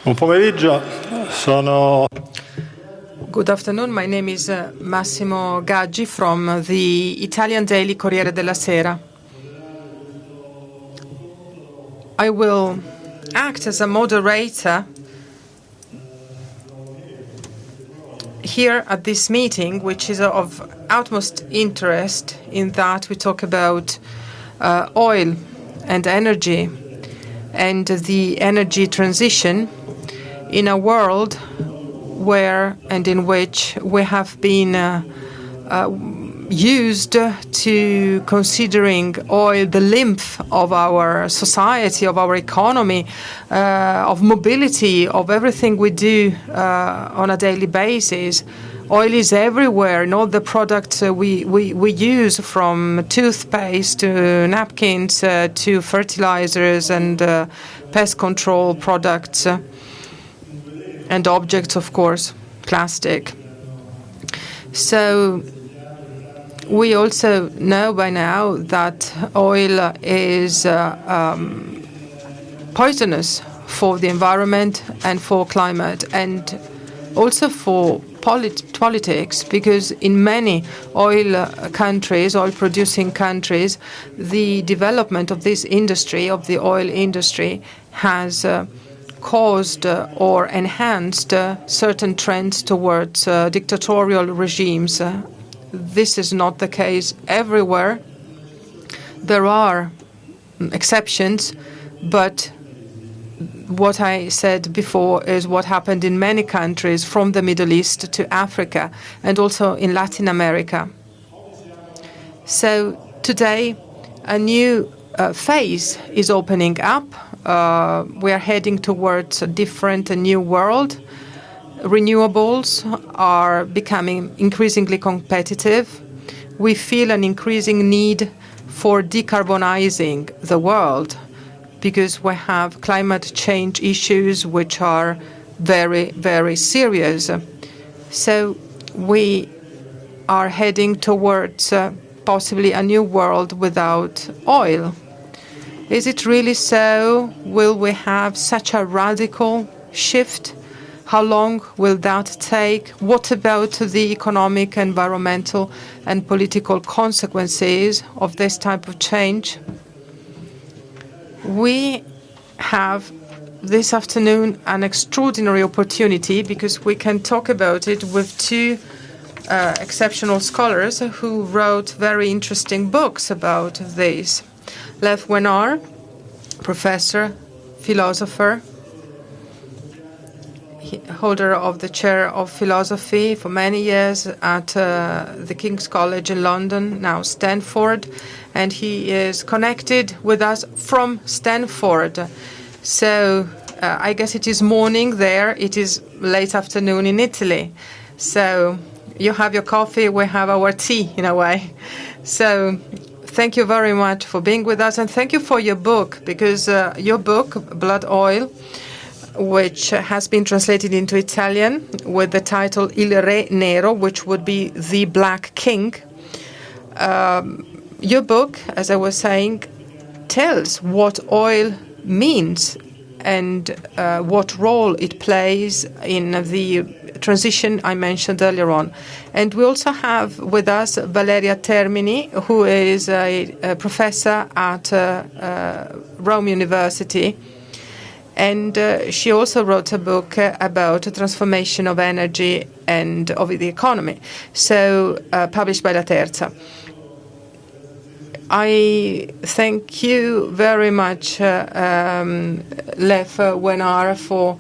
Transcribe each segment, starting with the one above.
Buon pomeriggio, sono... Good afternoon, my name is Massimo Gaggi from the Italian daily Corriere della Sera. I will act as a moderator here at this meeting, which is of utmost interest in that we talk about oil and energy and the energy transition in a world where and in which we have been used to considering oil the lymph of our society, of our economy, of mobility, of everything we do on a daily basis. Oil is everywhere in all the products we use, from toothpaste to napkins to fertilizers and pest control products and objects, of course, plastic. So we also know by now that oil is poisonous for the environment and for climate, and also for politics, because in many oil-producing countries, the development of this industry, of the oil industry, has caused or enhanced certain trends towards dictatorial regimes. This is not the case everywhere. There are exceptions, but what I said before is what happened in many countries, from the Middle East to Africa and also in Latin America. So today, a new phase is opening up. We are heading towards a different, a new world. Renewables are becoming increasingly competitive. We feel an increasing need for decarbonizing the world, because we have climate change issues which are very, very serious. So we are heading towards possibly a new world without oil. Is it really so? Will we have such a radical shift? How long will that take? What about the economic, environmental, and political consequences of this type of change? We have this afternoon an extraordinary opportunity, because we can talk about it with two exceptional scholars who wrote very interesting books about this. LEIF WENAR, professor, philosopher, holder of the chair of philosophy for many years at the King's College in London, now Stanford, and he is connected with us from Stanford. So I guess it is morning there, it is late afternoon in Italy. So you have your coffee, we have our tea in a way. So thank you very much for being with us, and thank you for your book, because your book, Blood Oil, which has been translated into Italian with the title Il Re Nero, which would be the Black King. Your book, as I was saying, tells what oil means and what role it plays in the transition I mentioned earlier on. And we also have with us Valeria Termini, who is a professor at Rome University. And she also wrote a book about the transformation of energy and of the economy, so published by La Terza. I thank you very much, LEIF WENAR, for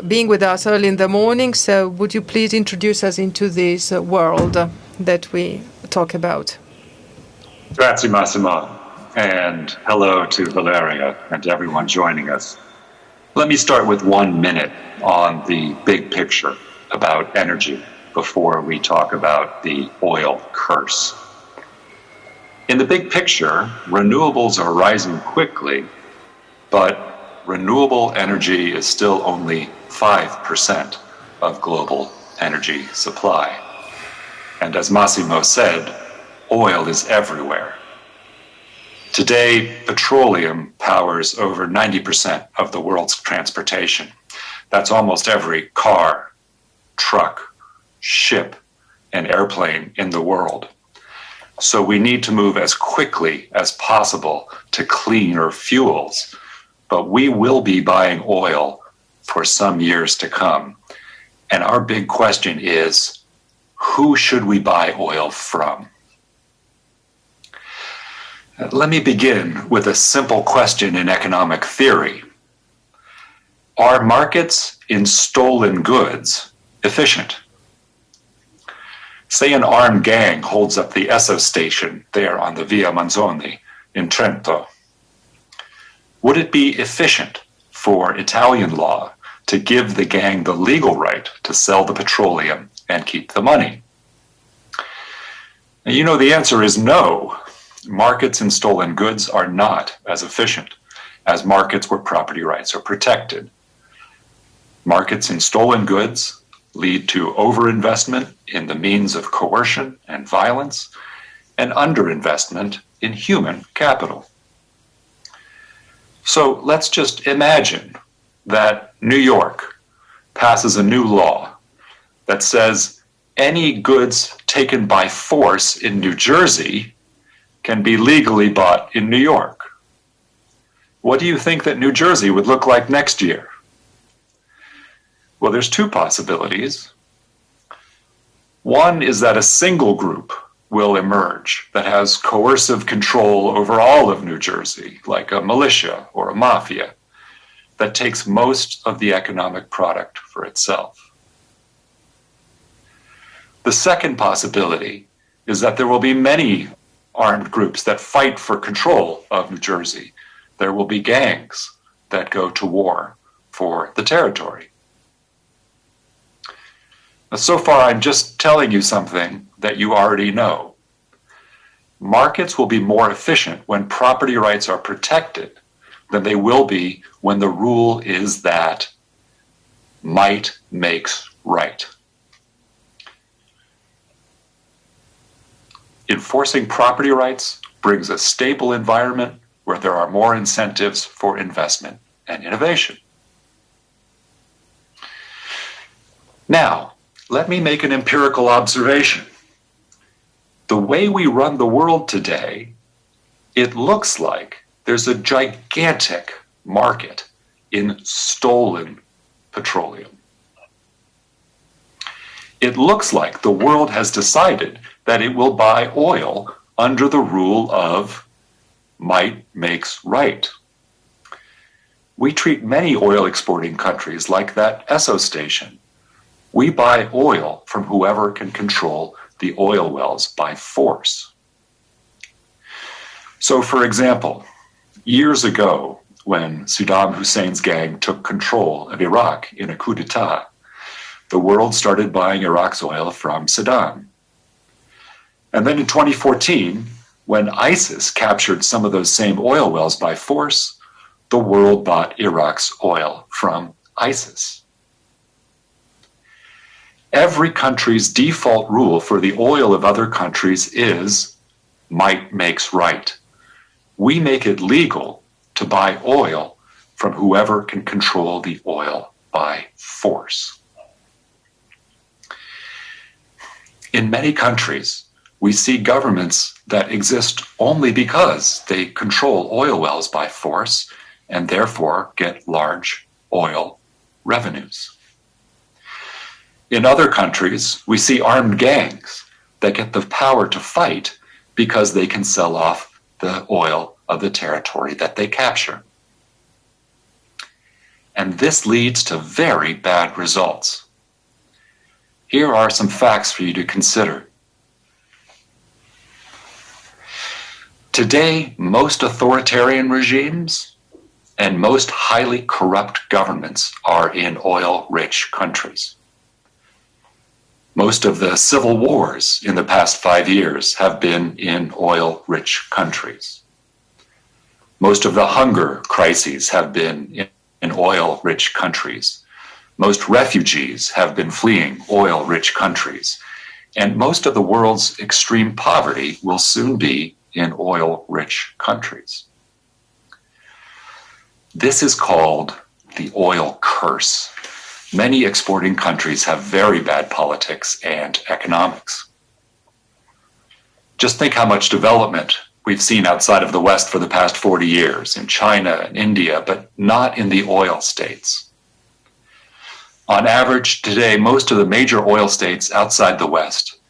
being with us early in the morning. So would you please introduce us into this world that we talk about? Grazie, Massimo. And hello to Valeria and to everyone joining us. Let me start with 1 minute on the big picture about energy before we talk about the oil curse. In the big picture, renewables are rising quickly, but renewable energy is still only 5% of global energy supply. And as Massimo said, oil is everywhere. Today, petroleum powers over 90% of the world's transportation. That's almost every car, truck, ship, and airplane in the world. So we need to move as quickly as possible to cleaner fuels, but we will be buying oil for some years to come. And our big question is, who should we buy oil from? Let me begin with a simple question in economic theory. Are markets in stolen goods efficient? Say an armed gang holds up the Esso station there on the Via Manzoni in Trento. Would it be efficient for Italian law to give the gang the legal right to sell the petroleum and keep the money? Now, you know the answer is no. Markets in stolen goods are not as efficient as markets where property rights are protected. Markets in stolen goods lead to overinvestment in the means of coercion and violence, and underinvestment in human capital. So let's just imagine that New York passes a new law that says any goods taken by force in New Jersey can be legally bought in New York. What do you think that New Jersey would look like next year? Well, there's two possibilities. One is that a single group will emerge that has coercive control over all of New Jersey, like a militia or a mafia, that takes most of the economic product for itself. The second possibility is that there will be many armed groups that fight for control of New Jersey. There will be gangs that go to war for the territory. Now, so far, I'm just telling you something that you already know. Markets will be more efficient when property rights are protected than they will be when the rule is that might makes right. Enforcing property rights brings a stable environment where there are more incentives for investment and innovation. Now, let me make an empirical observation. The way we run the world today, it looks like there's a gigantic market in stolen petroleum. It looks like the world has decided that it will buy oil under the rule of might makes right. We treat many oil exporting countries like that Esso station. We buy oil from whoever can control the oil wells by force. So, for example, years ago, when Saddam Hussein's gang took control of Iraq in a coup d'etat, the world started buying Iraq's oil from Saddam. And then in 2014, when ISIS captured some of those same oil wells by force, the world bought Iraq's oil from ISIS. Every country's default rule for the oil of other countries is might makes right. We make it legal to buy oil from whoever can control the oil by force. In many countries, we see governments that exist only because they control oil wells by force and therefore get large oil revenues. In other countries, we see armed gangs that get the power to fight because they can sell off the oil of the territory that they capture. And this leads to very bad results. Here are some facts for you to consider. Today, most authoritarian regimes and most highly corrupt governments are in oil-rich countries. Most of the civil wars in the past 5 years have been in oil-rich countries. Most of the hunger crises have been in oil-rich countries. Most refugees have been fleeing oil-rich countries. And most of the world's extreme poverty will soon be in oil-rich countries. This is called the oil curse. Many exporting countries have very bad politics and economics. Just think how much development we've seen outside of the West for the past 40 years, in China and India, but not in the oil states. On average, today, most of the major oil states outside the West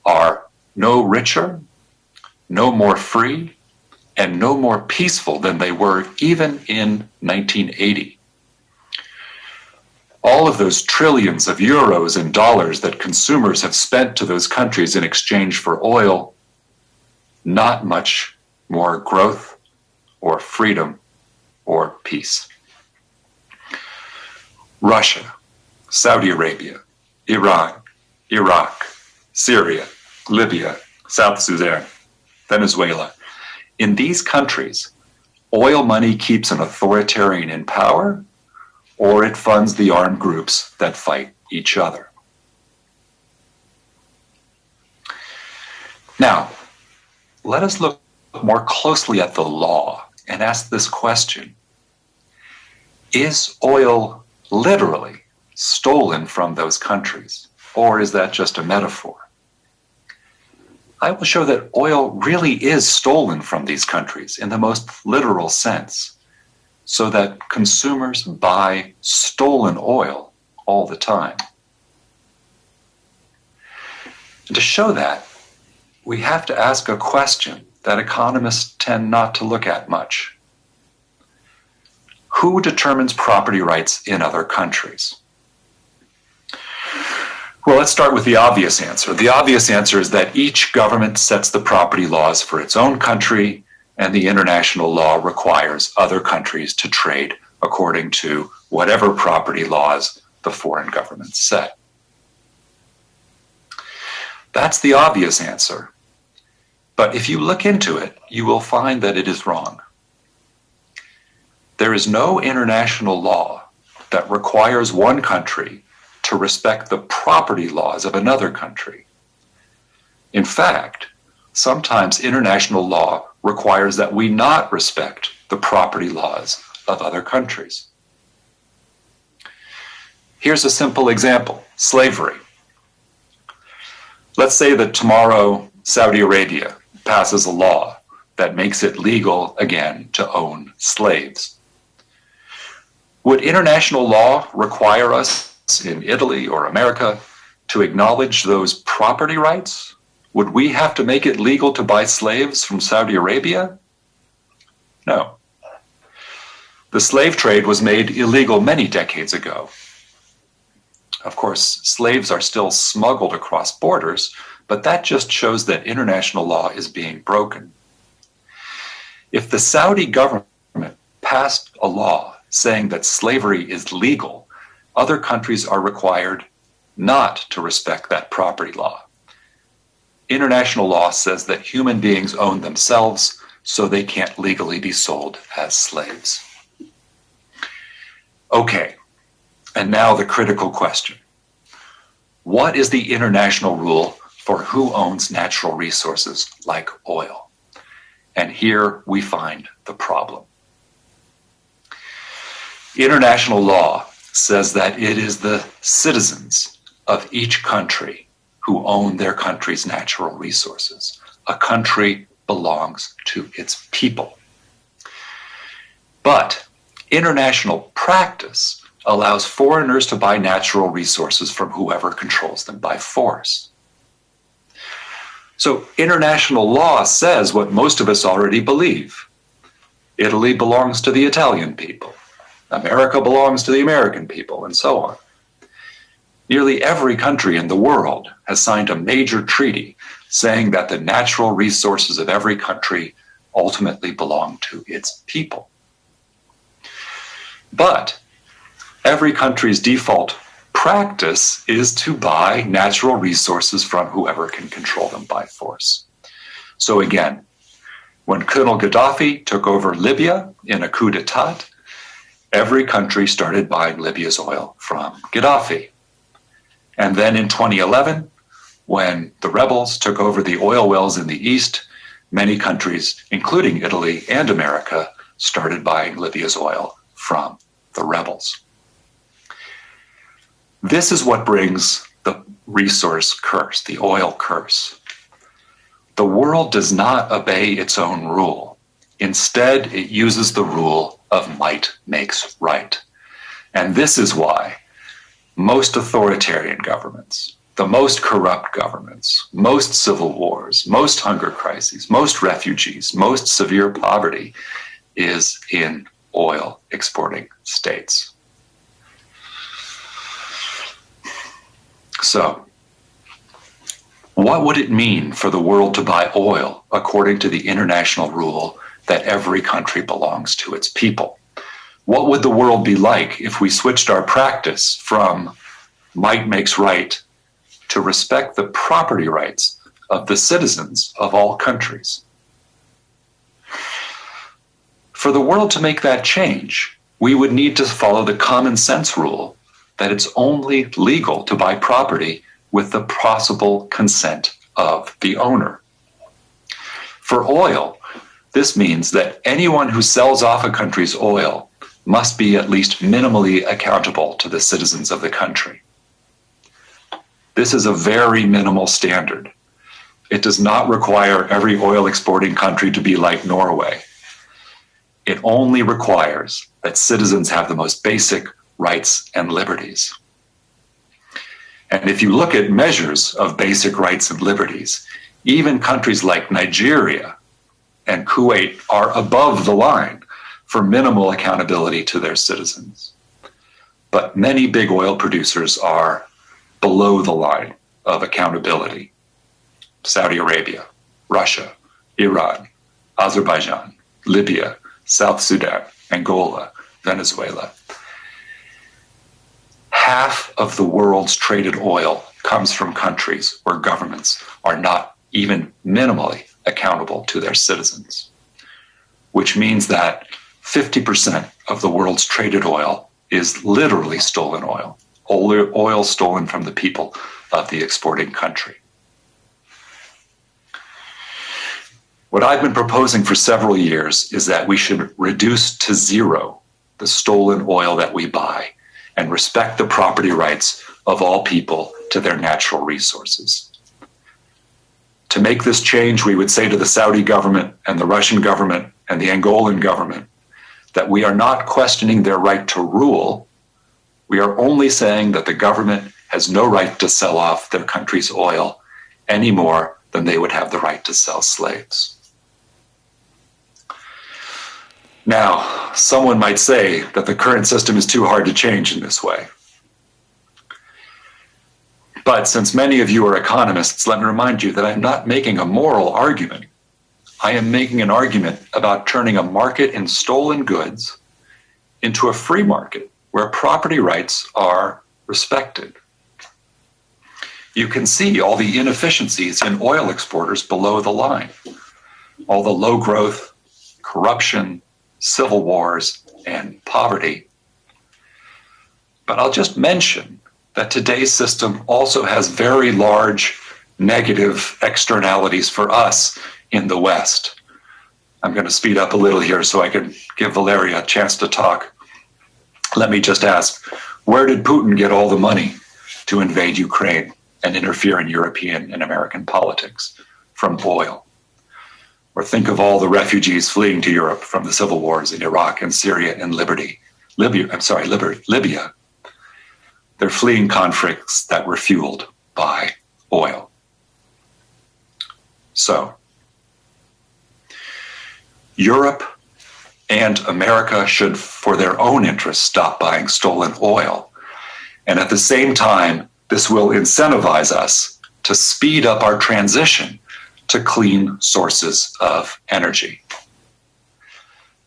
are no richer, no more free, and no more peaceful than they were even in 1980. All of those trillions of euros and dollars that consumers have spent to those countries in exchange for oil, not much more growth or freedom or peace. Russia, Saudi Arabia, Iran, Iraq, Syria, Libya, South Sudan, Venezuela. In these countries, oil money keeps an authoritarian in power, or it funds the armed groups that fight each other. Now, let us look more closely at the law and ask this question. Is oil literally stolen from those countries, or is that just a metaphor? I will show that oil really is stolen from these countries in the most literal sense, so that consumers buy stolen oil all the time. And to show that, we have to ask a question that economists tend not to look at much. Who determines property rights in other countries? Well, let's start with the obvious answer. The obvious answer is that each government sets the property laws for its own country, and the international law requires other countries to trade according to whatever property laws the foreign governments set. That's the obvious answer. But if you look into it, you will find that it is wrong. There is no international law that requires one country to respect the property laws of another country. In fact, sometimes international law requires that we not respect the property laws of other countries. Here's a simple example: slavery. Let's say that tomorrow Saudi Arabia passes a law that makes it legal again to own slaves. Would international law require us in Italy or America to acknowledge those property rights? Would we have to make it legal to buy slaves from Saudi Arabia? No. The slave trade was made illegal many decades ago. Of course, slaves are still smuggled across borders, but that just shows that international law is being broken. If the Saudi government passed a law saying that slavery is legal, other countries are required not to respect that property law. International law says that human beings own themselves, so they can't legally be sold as slaves. Okay, and now the critical question. What is the international rule for who owns natural resources like oil? And here we find the problem. International law says that it is the citizens of each country who own their country's natural resources. A country belongs to its people. But international practice allows foreigners to buy natural resources from whoever controls them by force. So international law says what most of us already believe. Italy belongs to the Italian people. America belongs to the American people, and so on. Nearly every country in the world has signed a major treaty saying that the natural resources of every country ultimately belong to its people. But every country's default practice is to buy natural resources from whoever can control them by force. So again, when Colonel Gaddafi took over Libya in a coup d'etat, every country started buying Libya's oil from Gaddafi. And then in 2011, when the rebels took over the oil wells in the east, many countries, including Italy and America, started buying Libya's oil from the rebels. This is what brings the resource curse, the oil curse. The world does not obey its own rule. Instead, it uses the rule of might makes right. And this is why most authoritarian governments, the most corrupt governments, most civil wars, most hunger crises, most refugees, most severe poverty is in oil exporting states. So, what would it mean for the world to buy oil according to the international rule that every country belongs to its people? What would the world be like if we switched our practice from might makes right to respect the property rights of the citizens of all countries? For the world to make that change, we would need to follow the common sense rule that it's only legal to buy property with the possible consent of the owner. For oil, this means that anyone who sells off a country's oil must be at least minimally accountable to the citizens of the country. This is a very minimal standard. It does not require every oil exporting country to be like Norway. It only requires that citizens have the most basic rights and liberties. And if you look at measures of basic rights and liberties, even countries like Nigeria and Kuwait are above the line for minimal accountability to their citizens. But many big oil producers are below the line of accountability. Saudi Arabia, Russia, Iran, Azerbaijan, Libya, South Sudan, Angola, Venezuela. Half of the world's traded oil comes from countries where governments are not even minimally accountable to their citizens, which means that 50% of the world's traded oil is literally stolen oil stolen from the people of the exporting country. What I've been proposing for several years is that we should reduce to zero the stolen oil that we buy and respect the property rights of all people to their natural resources. To make this change, we would say to the Saudi government and the Russian government and the Angolan government that we are not questioning their right to rule. We are only saying that the government has no right to sell off their country's oil any more than they would have the right to sell slaves. Now, someone might say that the current system is too hard to change in this way. But since many of you are economists, let me remind you that I'm not making a moral argument. I am making an argument about turning a market in stolen goods into a free market where property rights are respected. You can see all the inefficiencies in oil exporters below the line, all the low growth, corruption, civil wars, and poverty. But I'll just mention that today's system also has very large negative externalities for us in the West. I'm going to speed up a little here so I can give Valeria a chance to talk. Let me just ask, where did Putin get all the money to invade Ukraine and interfere in European and American politics? From oil. Or think of all the refugees fleeing to Europe from the civil wars in Iraq and Syria and Libya. They're fleeing conflicts that were fueled by oil. So, Europe and America should, for their own interests, stop buying stolen oil. And at the same time, this will incentivize us to speed up our transition to clean sources of energy.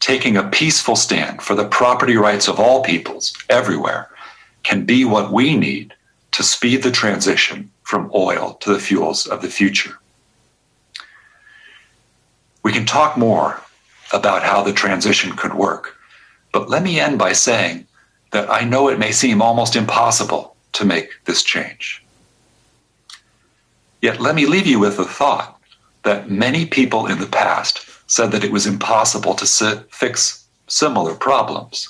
Taking a peaceful stand for the property rights of all peoples everywhere can be what we need to speed the transition from oil to the fuels of the future. We can talk more about how the transition could work, but let me end by saying that I know it may seem almost impossible to make this change. Yet let me leave you with the thought that many people in the past said that it was impossible to fix similar problems.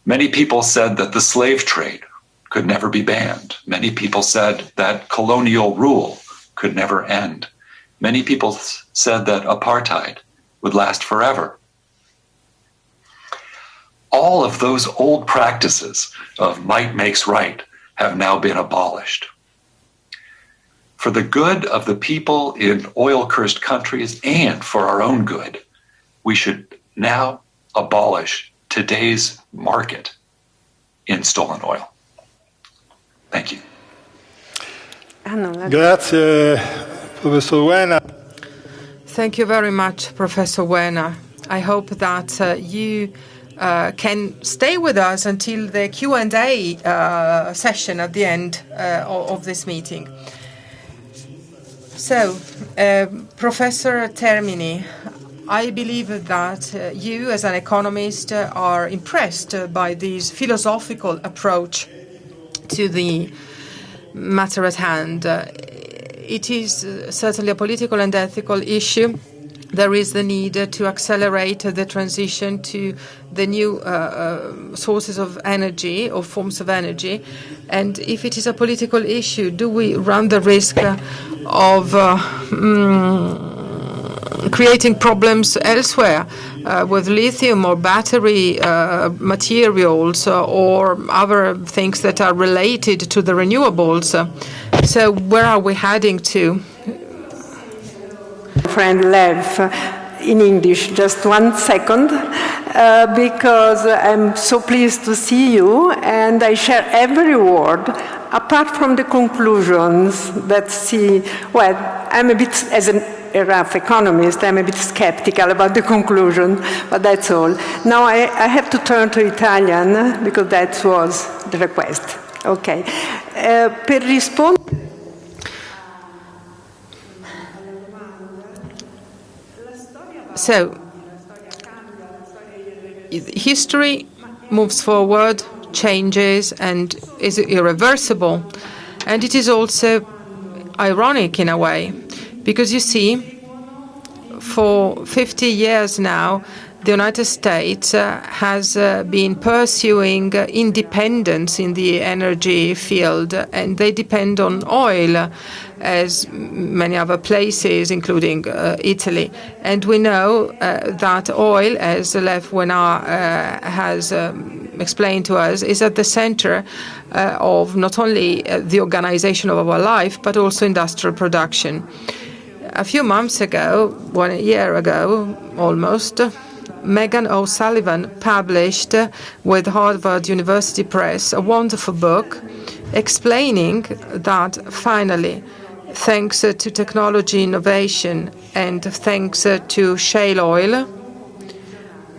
Many people said that the slave trade could never be banned. Many people said that colonial rule could never end. Many people said that apartheid would last forever. All of those old practices of might makes right have now been abolished. For the good of the people in oil-cursed countries and for our own good, we should now abolish today's market in stolen oil. Thank you. Grazie, Professor WENAR. Thank you very much, Professor WENAR. I hope that you can stay with us until the Q&A session at the end of this meeting. So, Professor Termini, I believe that you, as an economist, are impressed by this philosophical approach to the matter at hand. It is certainly a political and ethical issue. There is the need to accelerate the transition to the new sources of energy or forms of energy. And if it is a political issue, do we run the risk of creating problems elsewhere with lithium or battery materials or other things that are related to the renewables? So where are we heading to? Friend LEIF in English, just 1 second, because I'm so pleased to see you and I share every word, apart from the conclusions that well, I'm a bit, as a rough economist, I'm a bit skeptical about the conclusion, but that's all. Now I have to turn to Italian because that was the request. Okay. Per rispondere. So, history moves forward, changes, and is irreversible. And it is also ironic in a way, because you see, for 50 years now, the United States has been pursuing independence in the energy field, and they depend on oil, as many other places, including Italy. And we know that oil, as LEIF WENAR has explained to us, is at the center of not only the organization of our life, but also industrial production. A few months ago, 1 year ago almost, Megan O'Sullivan published with Harvard University Press a wonderful book explaining that finally, thanks to technology innovation and thanks to shale oil,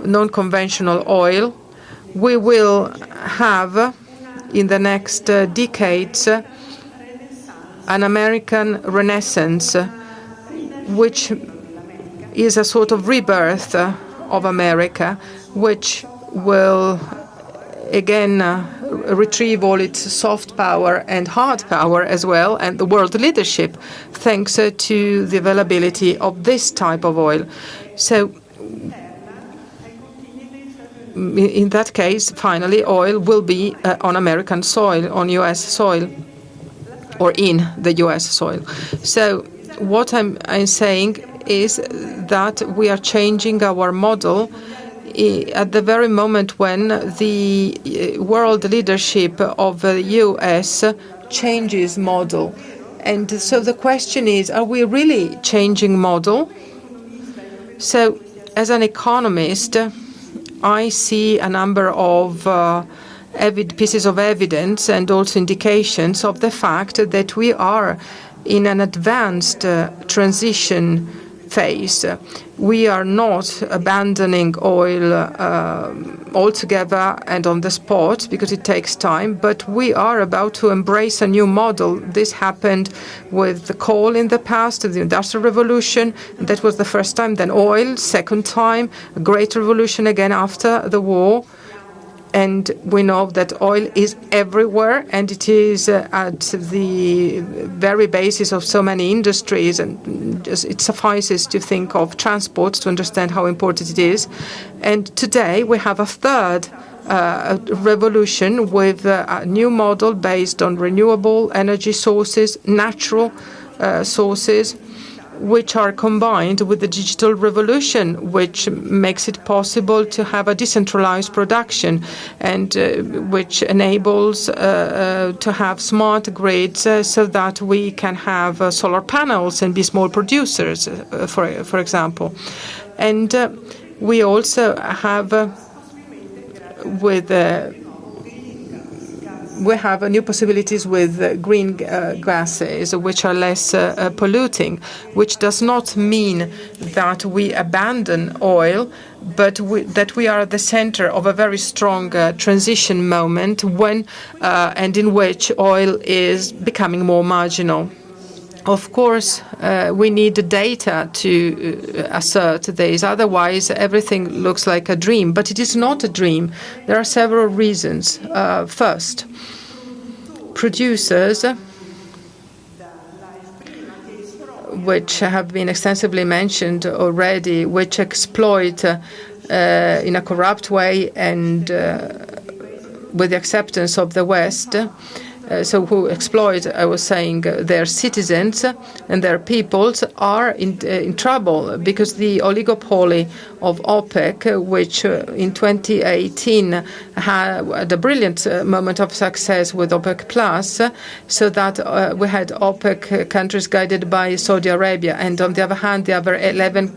non-conventional oil, we will have in the next decades an American renaissance, which is a sort of rebirth of America, which will again retrieve all its soft power and hard power as well, and the world leadership, thanks to the availability of this type of oil. So in that case, finally, oil will be on American soil, on U.S. soil, or in the U.S. soil. So what I'm saying is that we are changing our model at the very moment when the world leadership of the U.S. changes model. And so the question is, are we really changing model? So as an economist, I see a number of pieces of evidence and also indications of the fact that we are in an advanced transition phase. We are not abandoning oil altogether and on the spot because it takes time, but we are about to embrace a new model. This happened with the coal in the past, the Industrial Revolution. That was the first time. Then oil, second time, a great revolution again after the war. And we know that oil is everywhere, and it is at the very basis of so many industries. And it suffices to think of transport to understand how important it is. And today we have a third revolution with a new model based on renewable energy sources, natural sources, which are combined with the digital revolution, which makes it possible to have a decentralized production and which enables to have smart grids so that we can have solar panels and be small producers, for example. And we also have we have new possibilities with green gases, which are less polluting, which does not mean that we abandon oil, but that we are at the center of a very strong transition moment when and in which oil is becoming more marginal. Of course, we need data to assert this. Otherwise, everything looks like a dream. But it is not a dream. There are several reasons. First, producers, which have been extensively mentioned already, which exploit in a corrupt way and with the acceptance of the West, so who exploit, I was saying, their citizens and their peoples are in trouble because the oligopoly of OPEC, which in 2018 had a brilliant moment of success with OPEC Plus, so that we had OPEC countries guided by Saudi Arabia, and on the other hand, the other 11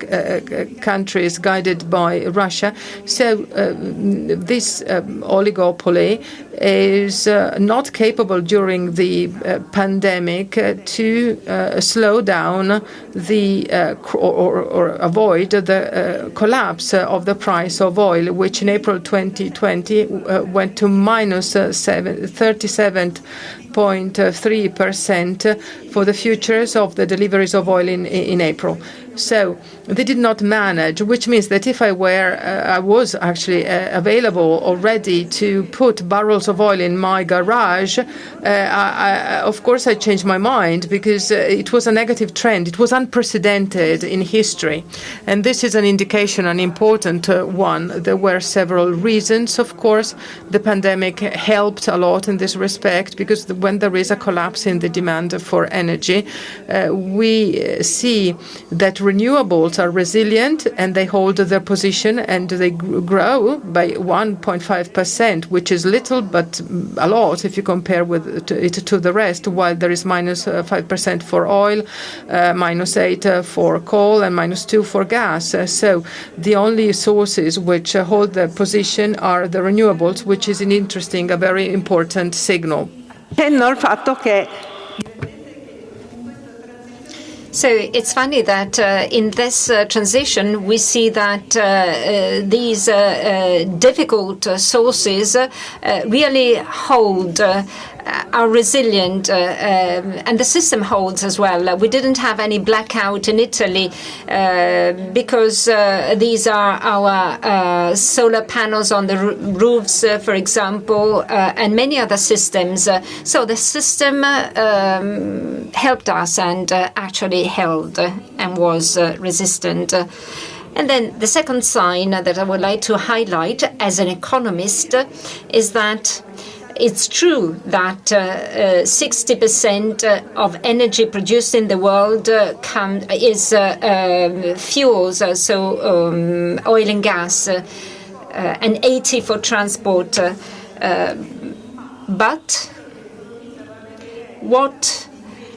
countries guided by Russia. So this oligopoly is not capable during the pandemic to slow down the or avoid the collapse of the price of oil, which in April 2020 went to minus 37.3% for the futures of the deliveries of oil in April. So they did not manage, which means that if I was actually available already to put barrels of oil in my garage, of course I changed my mind because it was a negative trend. It was unprecedented in history. And this is an indication, an important one. There were several reasons, of course. The pandemic helped a lot in this respect because when there is a collapse in the demand for energy, we see that renewables are resilient and they hold their position and they grow by 1.5%, which is little but a lot if you compare it to the rest, while there is minus 5% for oil, minus 8% for coal and minus 2% for gas. So the only sources which hold their position are the renewables, which is a very important signal. So it's funny that in this transition, we see that these difficult sources really hold, are resilient, and the system holds as well. We didn't have any blackout in Italy because these are our solar panels on the roofs, for example, and many other systems. So the system helped us and actually held and was resistant. And then the second sign that I would like to highlight as an economist is that it's true that 60% of energy produced in the world is fuels, so oil and gas, and 80% for transport. But what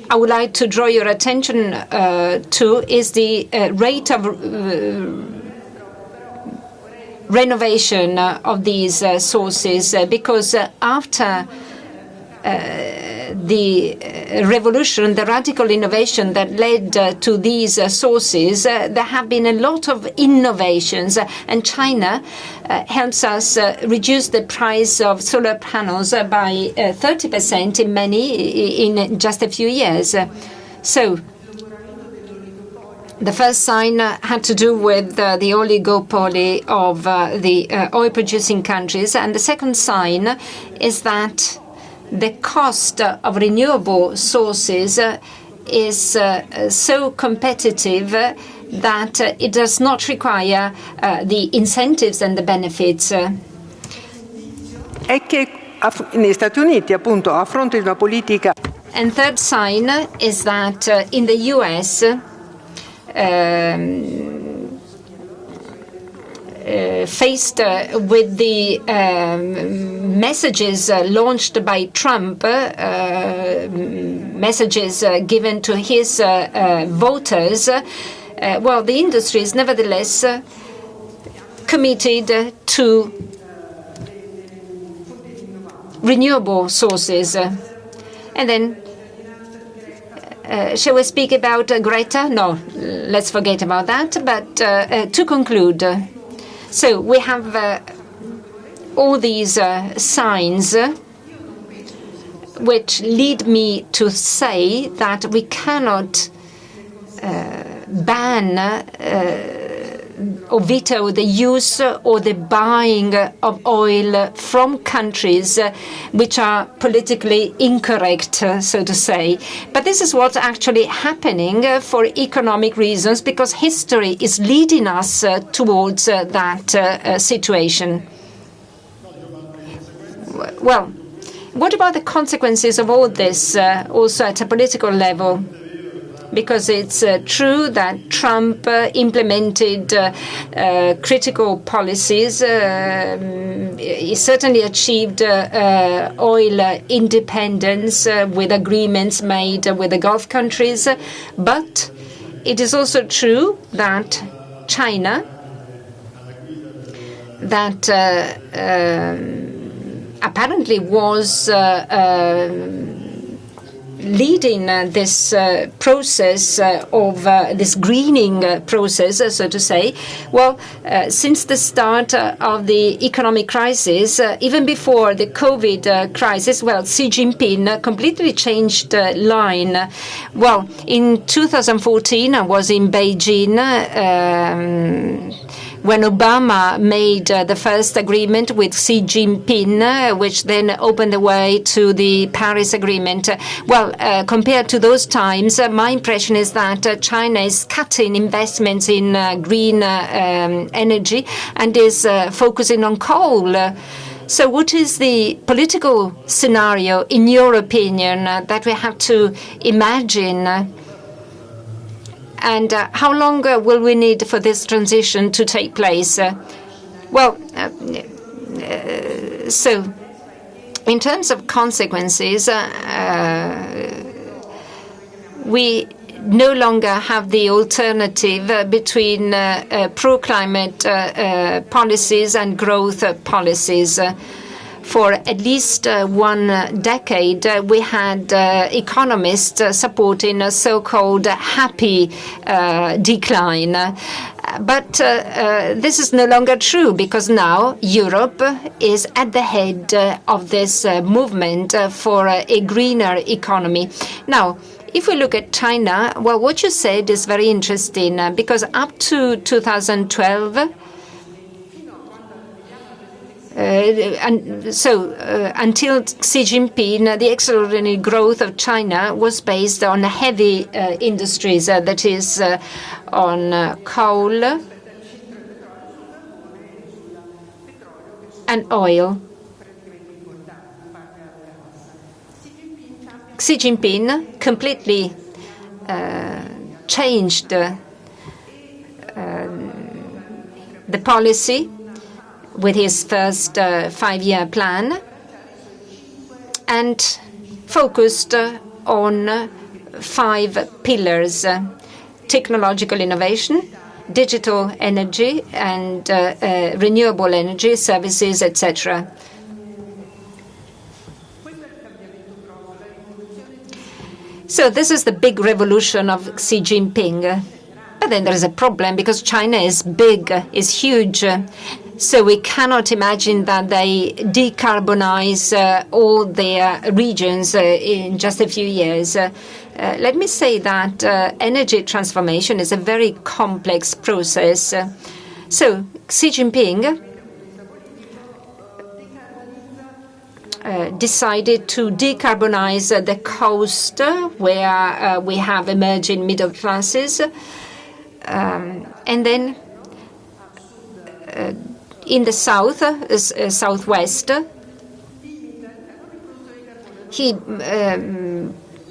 I would like to draw your attention to is the rate of renovation of these sources, because after the revolution, the radical innovation that led to these sources, there have been a lot of innovations, and China helps us reduce the price of solar panels by 30% in just a few years. So The first sign had to do with the oligopoly of the oil-producing countries, and the second sign is that the cost of renewable sources is so competitive that it does not require the incentives and the benefits. È che negli Stati Uniti, appunto, a fronte di una politica. And third sign is that in the US, faced with the messages launched by Trump, messages given to his voters, well, the industry is nevertheless committed to renewable sources. And then, shall we speak about Greta? No, let's forget about that. But to conclude, so we have all these signs which lead me to say that we cannot ban or veto the use or the buying of oil from countries which are politically incorrect, so to say. But this is what's actually happening for economic reasons, because history is leading us towards that situation. Well, what about the consequences of all this also at a political level? Because it's true that Trump implemented critical policies. He certainly achieved oil independence with agreements made with the Gulf countries. But it is also true that China, that apparently was leading this process of this greening process, so to say. Well, since the start of the economic crisis, even before the COVID crisis, well, Xi Jinping completely changed line. Well, in 2014, I was in Beijing when Obama made the first agreement with Xi Jinping, which then opened the way to the Paris Agreement. Well, compared to those times, my impression is that China is cutting investments in green energy and is focusing on coal. So what is the political scenario, in your opinion, that we have to imagine? And how long will we need for this transition to take place? So in terms of consequences, we no longer have the alternative between pro-climate policies and growth policies. For at least one decade, we had economists supporting a so-called happy decline. But this is no longer true, because now Europe is at the head of this movement for a greener economy. Now, if we look at China, well, what you said is very interesting, because up to 2012, until Xi Jinping, the extraordinary growth of China was based on heavy industries, that is, on coal and oil. Xi Jinping completely changed the policy with his first 5-year plan and focused on 5 pillars: technological innovation, digital energy, and renewable energy services, etc. So this is the big revolution of Xi Jinping. But then there is a problem, because China is big, is huge. So we cannot imagine that they decarbonize all their regions in just a few years. Let me say that energy transformation is a very complex process. So Xi Jinping decided to decarbonize the coast where we have emerging middle classes. And then in the south, southwest, he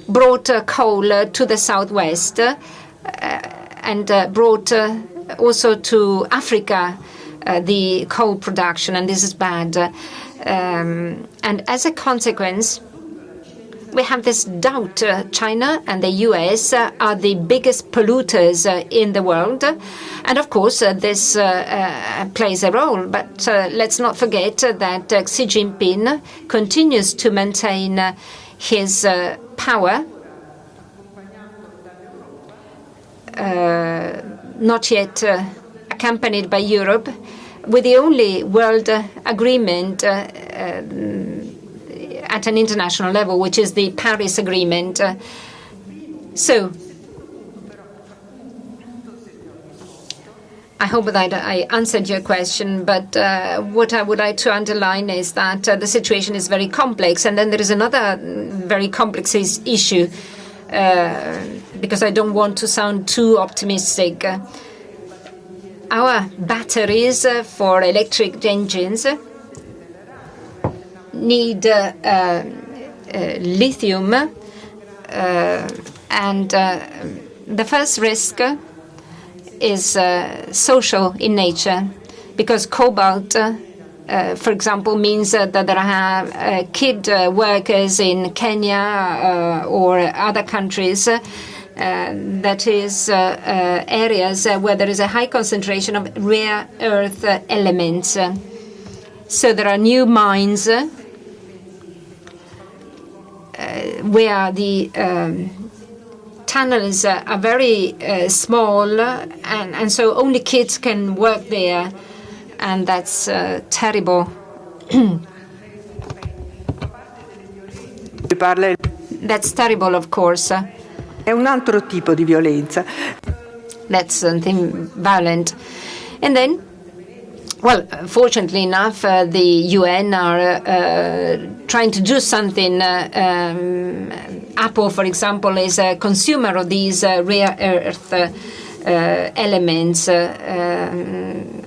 brought coal to the southwest and brought also to Africa the coal production, and this is bad. And as a consequence, we have this doubt. China and the US are the biggest polluters in the world. And of course, this plays a role. But let's not forget that Xi Jinping continues to maintain his power, not yet accompanied by Europe, with the only world agreement at an international level, which is the Paris Agreement. So I hope that I answered your question, but what I would like to underline is that the situation is very complex. And then there is another very complex issue, because I don't want to sound too optimistic. Our batteries for electric engines need lithium, and the first risk is social in nature, because cobalt, for example, means that there are kid workers in Kenya or other countries. That is areas where there is a high concentration of rare earth elements. So there are new mines where the tunnels are very small, and so only kids can work there, and that's terrible. That's terrible, of course. È un altro tipo di violenza. That's something violent. And then, well, fortunately enough, the UN are trying to do something. Apple, for example, is a consumer of these rare earth elements,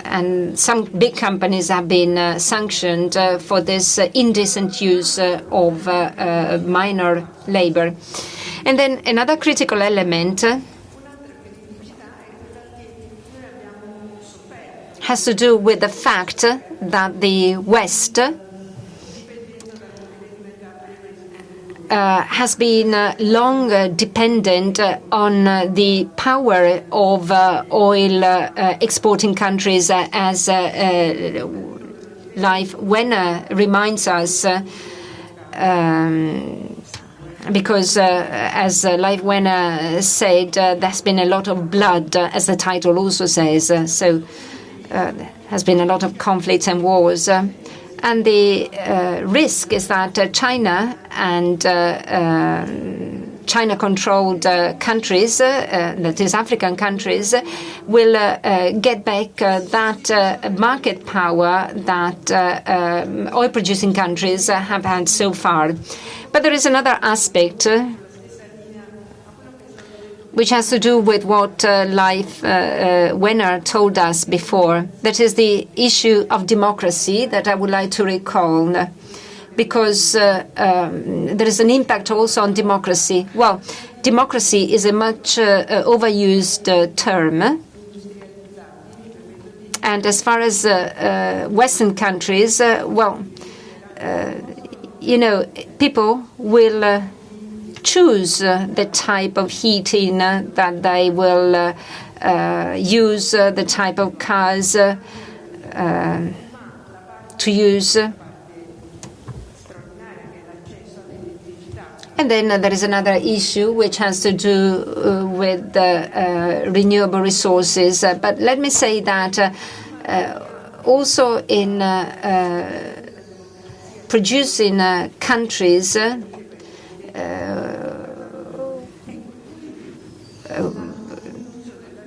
and some big companies have been sanctioned for this indecent use of minor labor. And then another critical element has to do with the fact that the West has been long dependent on the power of oil exporting countries, as LEIF WENAR reminds us, because as LEIF WENAR said, there's been a lot of blood, as the title also says, so has been a lot of conflicts and wars. And the risk is that China and China-controlled countries, that is African countries, will get back that market power that oil-producing countries have had so far. But there is another aspect which has to do with what LEIF WENAR told us before. That is the issue of democracy that I would like to recall, because there is an impact also on democracy. Well, democracy is a much overused term. And as far as Western countries, people will choose the type of heating that they will use, the type of cars to use. And then there is another issue which has to do with renewable resources. But let me say that also in producing countries,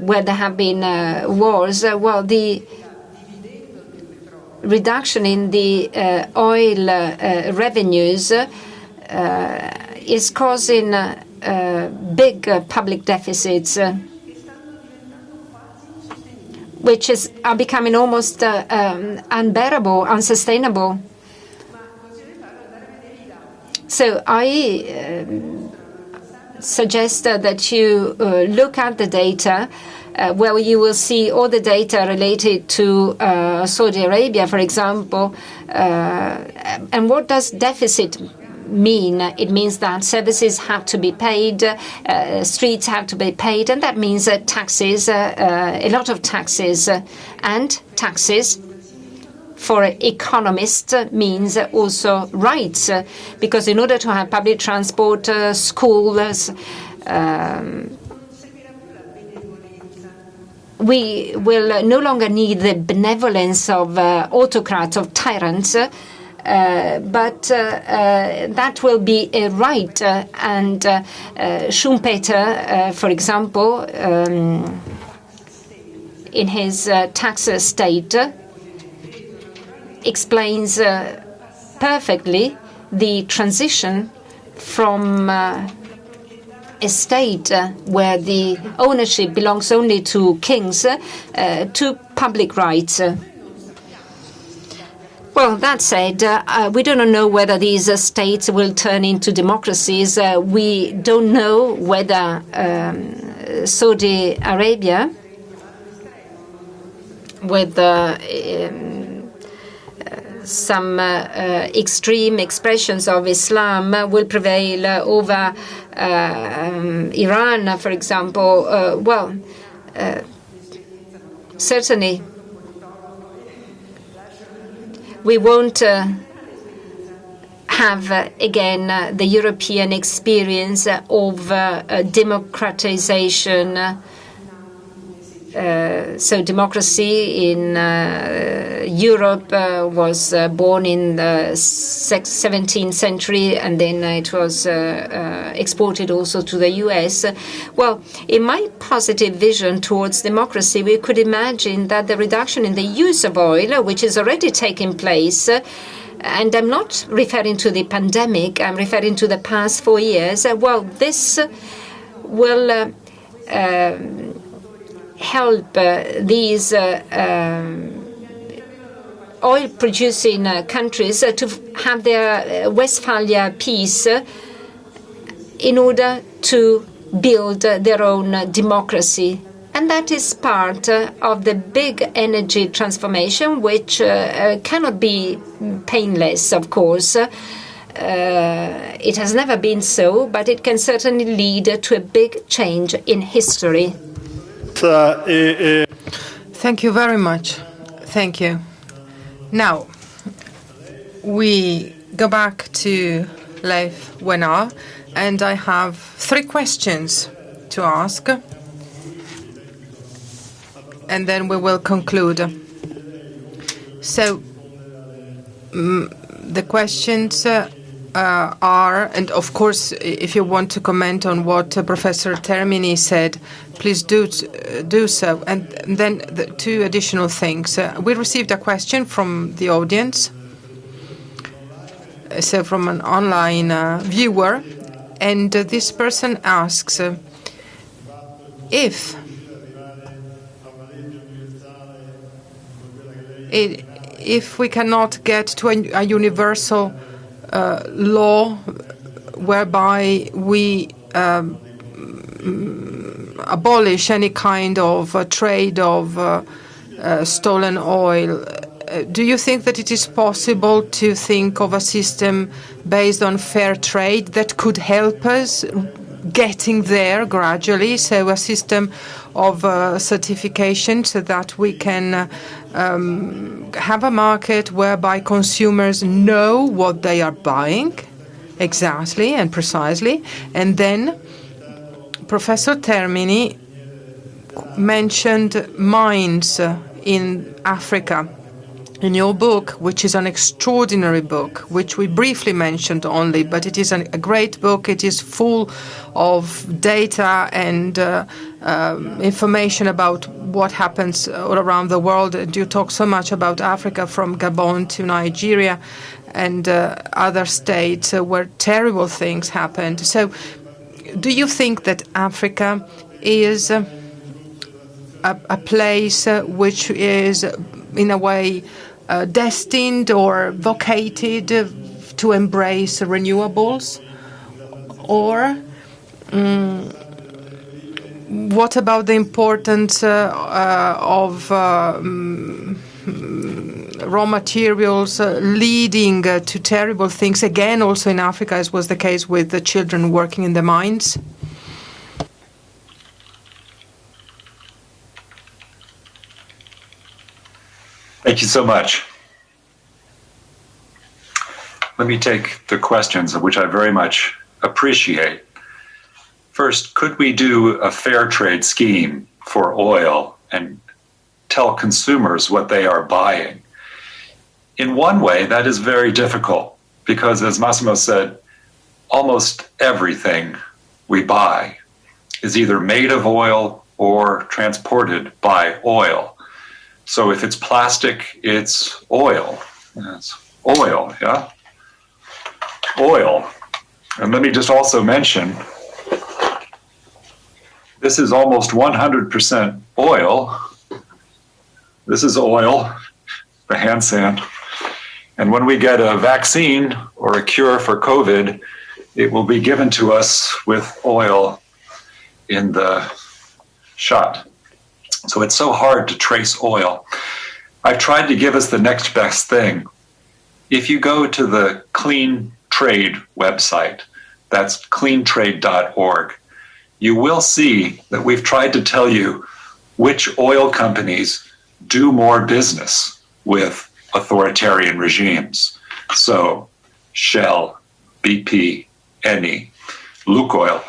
where there have been wars, well, the reduction in the oil revenues is causing big public deficits, which are becoming almost unbearable, unsustainable. So I suggest that you look at the data, where you will see all the data related to Saudi Arabia, for example. And what does deficit mean? It means that services have to be paid, streets have to be paid, and that means taxes, a lot of taxes. And taxes for economists means also rights, because in order to have public transport, schools, we will no longer need the benevolence of autocrats, of tyrants, but that will be a right. And Schumpeter, for example, in his tax state, explains perfectly the transition from a state where the ownership belongs only to kings to public rights. Well, that said, we do not know whether these states will turn into democracies. We don't know whether Saudi Arabia, with some extreme expressions of Islam, will prevail over Iran, for example. Certainly we won't have again the European experience of democratization. So democracy in Europe was born in the 17th century, and then it was exported also to the US. Well, in my positive vision towards democracy, we could imagine that the reduction in the use of oil, which is already taking place, and I'm not referring to the pandemic, I'm referring to the past 4 years, well, this will help these oil-producing countries to have their Westphalia peace in order to build their own democracy. And that is part of the big energy transformation, which cannot be painless, of course. It has never been so, but it can certainly lead to a big change in history. Thank you very much. Thank you. Now, we go back to LEIF WENAR, and I have 3 questions to ask, and then we will conclude. So, the questions are, and of course, if you want to comment on what Professor Termini said, please do so. And then the 2 additional things. We received a question from the audience, so from an online viewer, and this person asks if we cannot get to a universal law whereby we abolish any kind of trade of stolen oil. Do you think that it is possible to think of a system based on fair trade that could help us getting there gradually? So a system of certification so that we can have a market whereby consumers know what they are buying exactly and precisely. And then Professor Termini mentioned mines in Africa. in your book, which is an extraordinary book, which we briefly mentioned only, but it is a great book. It is full of data and information about what happens all around the world. And you talk so much about Africa, from Gabon to Nigeria and other states where terrible things happened. So do you think that Africa is a place which is, in a way, destined or vocated to embrace renewables? Or what about the importance of raw materials leading to terrible things, again also in Africa, as was the case with the children working in the mines? Thank you so much. Let me take the questions, which I very much appreciate. First, could we do a fair trade scheme for oil and tell consumers what they are buying? In one way, that is very difficult because, as Massimo said, almost everything we buy is either made of oil or transported by oil. So if it's plastic, it's oil. It's oil, yeah? Oil. And let me just also mention, this is almost 100% oil. This is oil, the hand sand. And when we get a vaccine or a cure for COVID, it will be given to us with oil in the shot. So it's so hard to trace oil. I've tried to give us the next best thing. If you go to the Clean Trade website, that's cleantrade.org, you will see that we've tried to tell you which oil companies do more business with authoritarian regimes. So Shell, BP, Eni, Lukoil,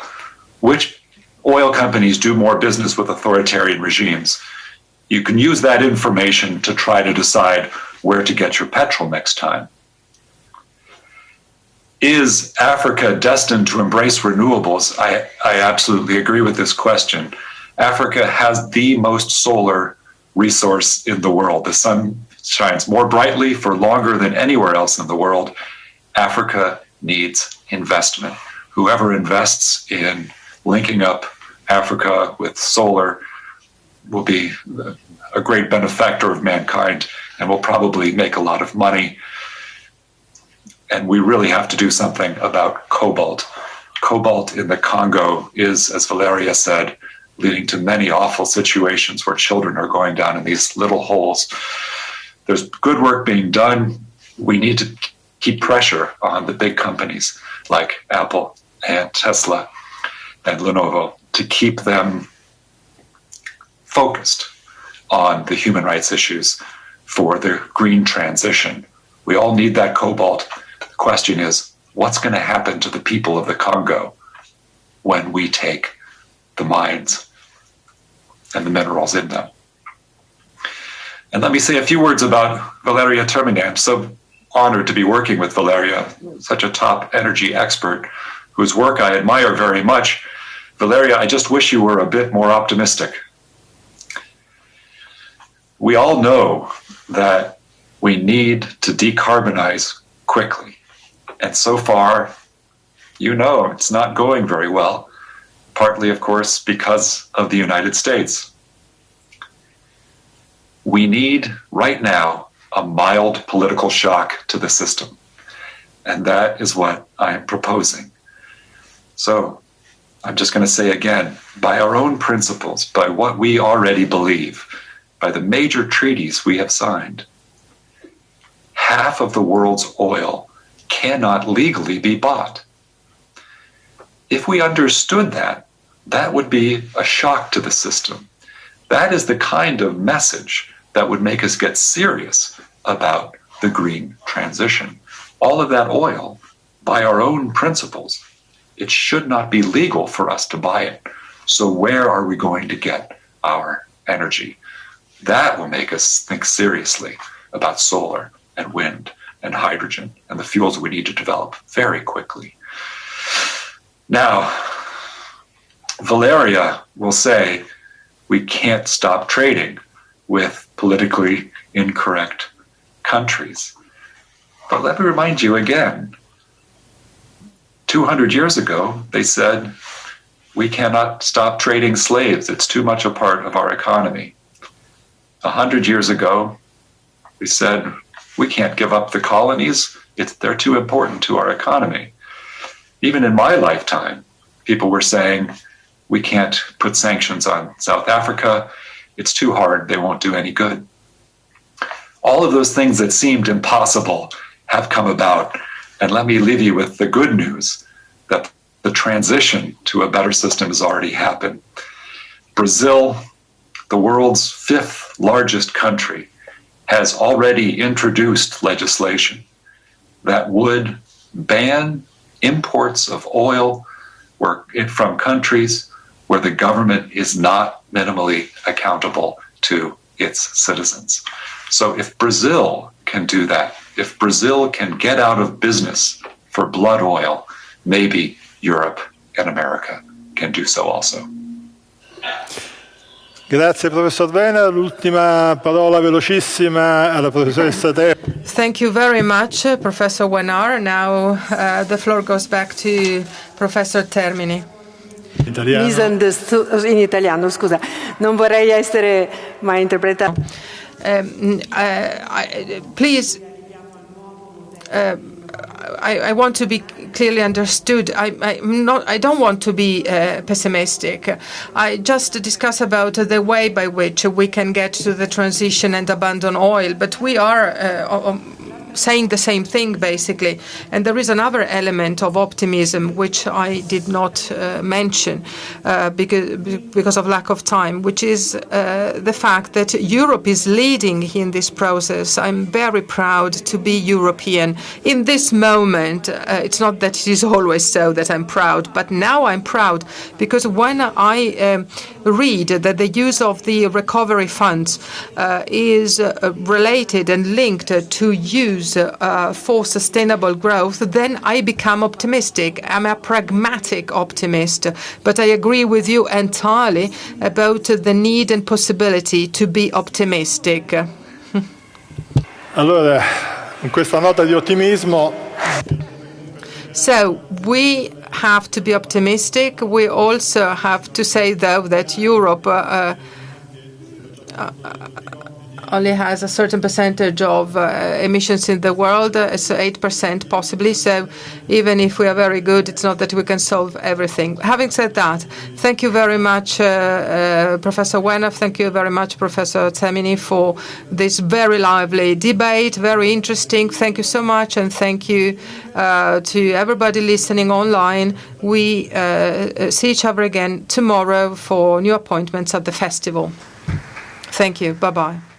which oil companies do more business with authoritarian regimes. You can use that information to try to decide where to get your petrol next time. Is Africa destined to embrace renewables? I absolutely agree with this question. Africa has the most solar resource in the world. The sun shines more brightly for longer than anywhere else in the world. Africa needs investment. Whoever invests in linking up Africa with solar will be a great benefactor of mankind and will probably make a lot of money. And we really have to do something about cobalt. Cobalt in the Congo is, as Valeria said, leading to many awful situations where children are going down in these little holes. There's good work being done. We need to keep pressure on the big companies like Apple and Tesla and Lenovo to keep them focused on the human rights issues for the green transition. We all need that cobalt. The question is, what's going to happen to the people of the Congo when we take the mines and the minerals in them? And let me say a few words about Valeria Termini. I'm so honored to be working with Valeria, such a top energy expert whose work I admire very much. Valeria, I just wish you were a bit more optimistic. We all know that we need to decarbonize quickly. And so far, you know, it's not going very well, partly, of course, because of the United States. We need, right now, a mild political shock to the system. And that is what I am proposing. So I'm just going to say again, by our own principles, by what we already believe, by the major treaties we have signed, half of the world's oil cannot legally be bought. If we understood that, that would be a shock to the system. That is the kind of message that would make us get serious about the green transition. All of that oil, by our own principles, it should not be legal for us to buy it. So where are we going to get our energy? That will make us think seriously about solar and wind and hydrogen and the fuels we need to develop very quickly. Now, Valeria will say we can't stop trading with politically incorrect countries. But let me remind you again, 200 years ago, they said, we cannot stop trading slaves. It's too much a part of our economy. 100 years ago, they said, we can't give up the colonies. They're too important to our economy. Even in my lifetime, people were saying, we can't put sanctions on South Africa. It's too hard. They won't do any good. All of those things that seemed impossible have come about. And let me leave you with the good news that the transition to a better system has already happened. Brazil, the world's 5th largest country, has already introduced legislation that would ban imports of oil from countries where the government is not minimally accountable to its citizens. So if Brazil can do that, if Brazil can get out of business for blood oil, maybe Europe and America can do so also. Grazie professor Wenar, l'ultima parola velocissima alla professoressa Termini. Thank you very much, Professor WENAR. Now the floor goes back to Professor Termini. In italiano, scusa. Non vorrei essere mai interpretata. Please, I want to be clearly understood. I don't want to be pessimistic. I just discuss about the way by which we can get to the transition and abandon oil, but we are saying the same thing, basically. And there is another element of optimism which I did not mention because of lack of time, which is the fact that Europe is leading in this process. I'm very proud to be European. In this moment, it's not that it is always so that I'm proud, but now I'm proud because when I read that the use of the recovery funds is related and linked to use for sustainable growth, then I become optimistic. I'm a pragmatic optimist, but I agree with you entirely about the need and possibility to be optimistic. Allora, con questa nota di ottimismo. So we have to be optimistic. We also have to say, though, that Europe only has a certain percentage of emissions in the world, so 8% possibly. So even if we are very good, it's not that we can solve everything. Having said that, thank you very much, Professor Wenar. Thank you very much, Professor Termini, for this very lively debate, very interesting. Thank you so much, and thank you to everybody listening online. We see each other again tomorrow for new appointments at the festival. Thank you. Bye-bye.